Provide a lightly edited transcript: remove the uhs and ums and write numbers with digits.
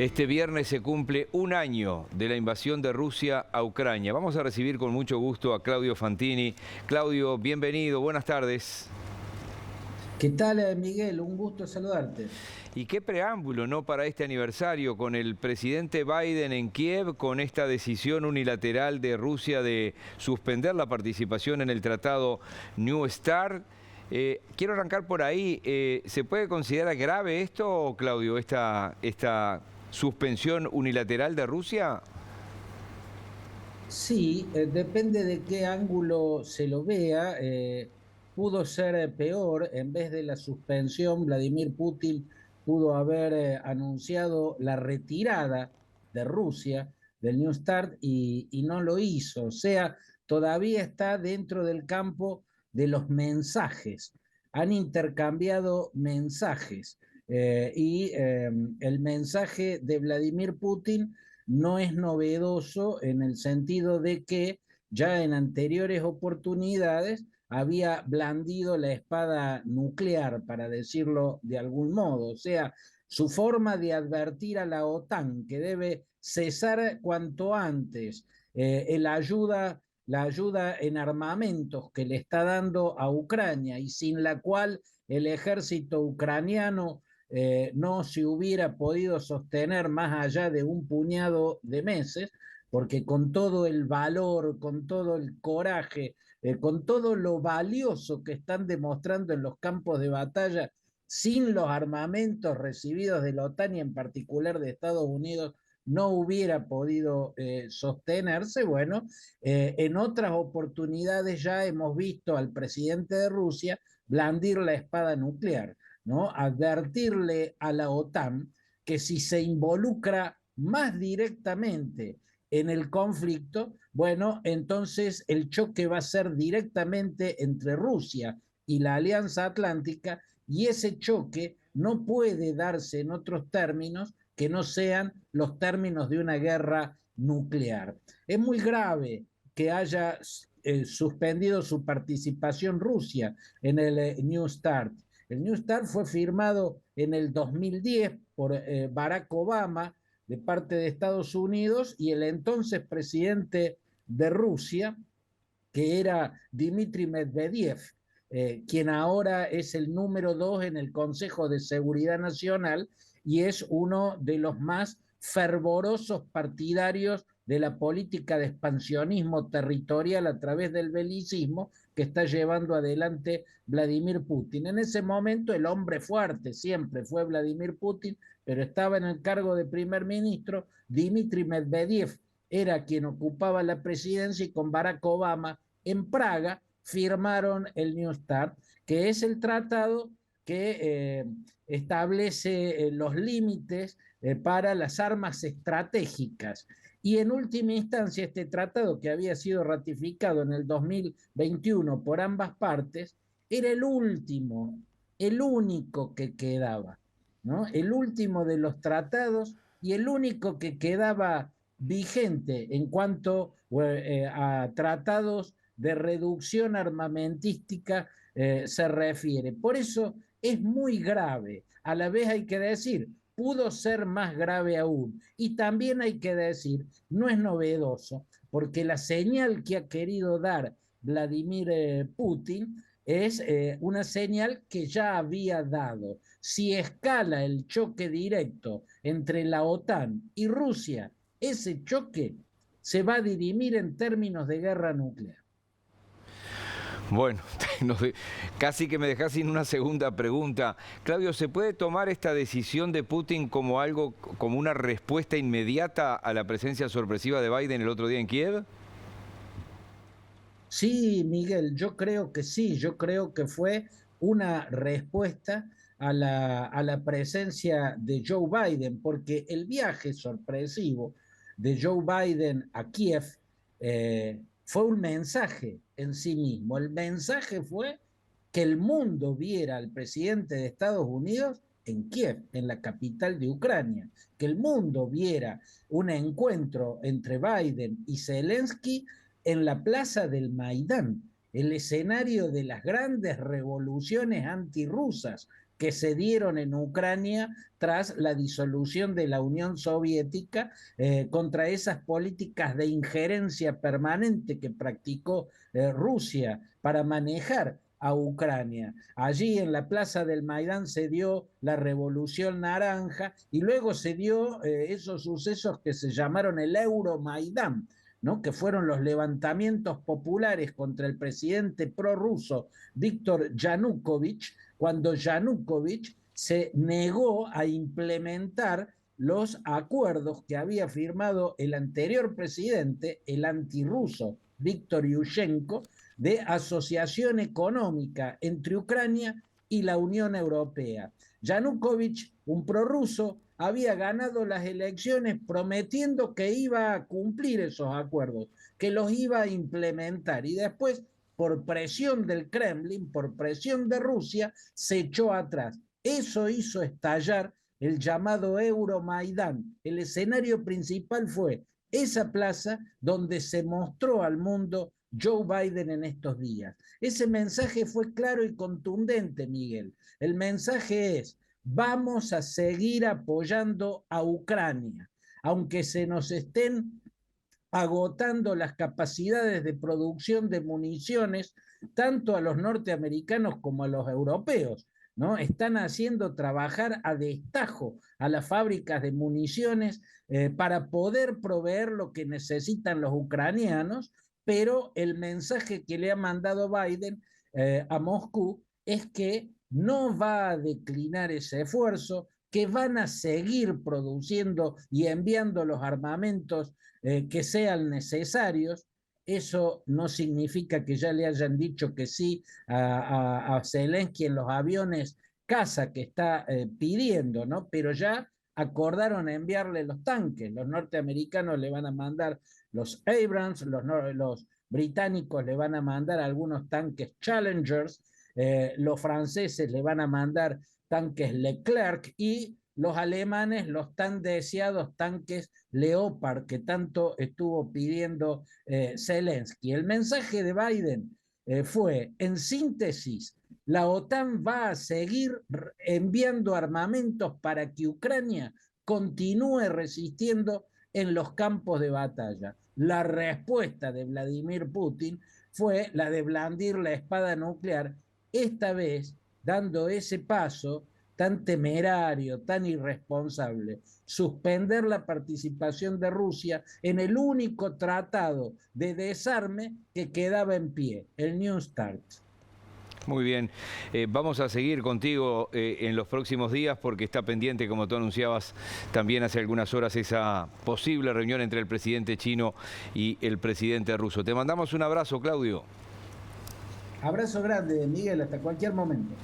Este viernes se cumple un año de la invasión de Rusia a Ucrania. Vamos a recibir con mucho gusto a Claudio Fantini. Claudio, bienvenido, buenas tardes. ¿Qué tal, Miguel? Un gusto saludarte. Y qué preámbulo, ¿no?, para este aniversario, con el presidente Biden en Kiev, con esta decisión unilateral de Rusia de suspender la participación en el tratado New START. Quiero arrancar por ahí. ¿Se puede considerar grave esto, Claudio, esta suspensión unilateral de Rusia? Sí, depende de qué ángulo se lo vea. Pudo ser peor. En vez de la suspensión, Vladimir Putin pudo haber anunciado la retirada de Rusia del New START y no lo hizo. O sea, todavía está dentro del campo de los mensajes. Han intercambiado mensajes y el mensaje de Vladimir Putin no es novedoso en el sentido de que ya en anteriores oportunidades había blandido la espada nuclear, para decirlo de algún modo. O sea, su forma de advertir a la OTAN que debe cesar cuanto antes la ayuda en armamentos que le está dando a Ucrania y sin la cual el ejército ucraniano no se hubiera podido sostener más allá de un puñado de meses, porque con todo el valor, con todo el coraje, con todo lo valioso que están demostrando en los campos de batalla, sin los armamentos recibidos de la OTAN y en particular de Estados Unidos, no hubiera podido sostenerse. Bueno, en otras oportunidades ya hemos visto al presidente de Rusia blandir la espada nuclear, ¿no? Advertirle a la OTAN que si se involucra más directamente en el conflicto, bueno, entonces el choque va a ser directamente entre Rusia y la Alianza Atlántica, y ese choque no puede darse en otros términos que no sean los términos de una guerra nuclear. Es muy grave que haya suspendido su participación Rusia en el New START. El New START fue firmado en el 2010 por Barack Obama de parte de Estados Unidos y el entonces presidente de Rusia, que era Dmitry Medvedev, quien ahora es el número 2 en el Consejo de Seguridad Nacional y es uno de los más fervorosos partidarios de la política de expansionismo territorial a través del belicismo que está llevando adelante Vladimir Putin. En ese momento el hombre fuerte siempre fue Vladimir Putin, pero estaba en el cargo de primer ministro. Dmitry Medvedev era quien ocupaba la presidencia y con Barack Obama en Praga firmaron el New START, que es el tratado que establece los límites para las armas estratégicas. Y en última instancia, este tratado, que había sido ratificado en el 2021 por ambas partes, era el último, el único que quedaba, ¿no? El último de los tratados y el único que quedaba vigente en cuanto a tratados de reducción armamentística se refiere. Por eso es muy grave. A la vez hay que decir, pudo ser más grave aún. Y también hay que decir, no es novedoso, porque la señal que ha querido dar Vladimir Putin es una señal que ya había dado. Si escala el choque directo entre la OTAN y Rusia, ese choque se va a dirimir en términos de guerra nuclear. Bueno, casi que me dejás sin una segunda pregunta. Claudio, ¿se puede tomar esta decisión de Putin como algo, como una respuesta inmediata a la presencia sorpresiva de Biden el otro día en Kiev? Sí, Miguel, yo creo que sí, yo creo que fue una respuesta a la presencia de Joe Biden, porque el viaje sorpresivo de Joe Biden a Kiev fue un mensaje en sí mismo. El mensaje fue que el mundo viera al presidente de Estados Unidos en Kiev, en la capital de Ucrania, que el mundo viera un encuentro entre Biden y Zelensky en la plaza del Maidán, el escenario de las grandes revoluciones antirrusas que se dieron en Ucrania tras la disolución de la Unión Soviética, contra esas políticas de injerencia permanente que practicó Rusia para manejar a Ucrania. Allí en la plaza del Maidán se dio la Revolución Naranja y luego se dio esos sucesos que se llamaron el Euromaidán, ¿no? Que fueron los levantamientos populares contra el presidente prorruso Víctor Yanukovych, cuando Yanukovych se negó a implementar los acuerdos que había firmado el anterior presidente, el antirruso Víctor Yushchenko, de asociación económica entre Ucrania y la Unión Europea. Yanukovych, un prorruso, había ganado las elecciones prometiendo que iba a cumplir esos acuerdos, que los iba a implementar, y después, por presión del Kremlin, por presión de Rusia, se echó atrás. Eso hizo estallar el llamado Euromaidán. El escenario principal fue esa plaza donde se mostró al mundo Joe Biden en estos días. Ese mensaje fue claro y contundente, Miguel. El mensaje es: vamos a seguir apoyando a Ucrania, aunque se nos estén agotando las capacidades de producción de municiones, tanto a los norteamericanos como a los europeos, ¿no? Están haciendo trabajar a destajo a las fábricas de municiones para poder proveer lo que necesitan los ucranianos, pero el mensaje que le ha mandado Biden a Moscú es que no va a declinar ese esfuerzo, que van a seguir produciendo y enviando los armamentos que sean necesarios. Eso no significa que ya le hayan dicho que sí a Zelensky en los aviones caza que está pidiendo, ¿no? Pero ya acordaron enviarle los tanques. Los norteamericanos le van a mandar los Abrams, los británicos le van a mandar algunos tanques Challengers, los franceses le van a mandar tanques Leclerc y los alemanes los tan deseados tanques Leopard que tanto estuvo pidiendo Zelensky. El mensaje de Biden fue, en síntesis, la OTAN va a seguir enviando armamentos para que Ucrania continúe resistiendo en los campos de batalla. La respuesta de Vladimir Putin fue la de blandir la espada nuclear, esta vez dando ese paso tan temerario, tan irresponsable, suspender la participación de Rusia en el único tratado de desarme que quedaba en pie, el New START. Muy bien, vamos a seguir contigo en los próximos días porque está pendiente, como tú anunciabas también hace algunas horas, esa posible reunión entre el presidente chino y el presidente ruso. Te mandamos un abrazo, Claudio. Abrazo grande, Miguel, hasta cualquier momento.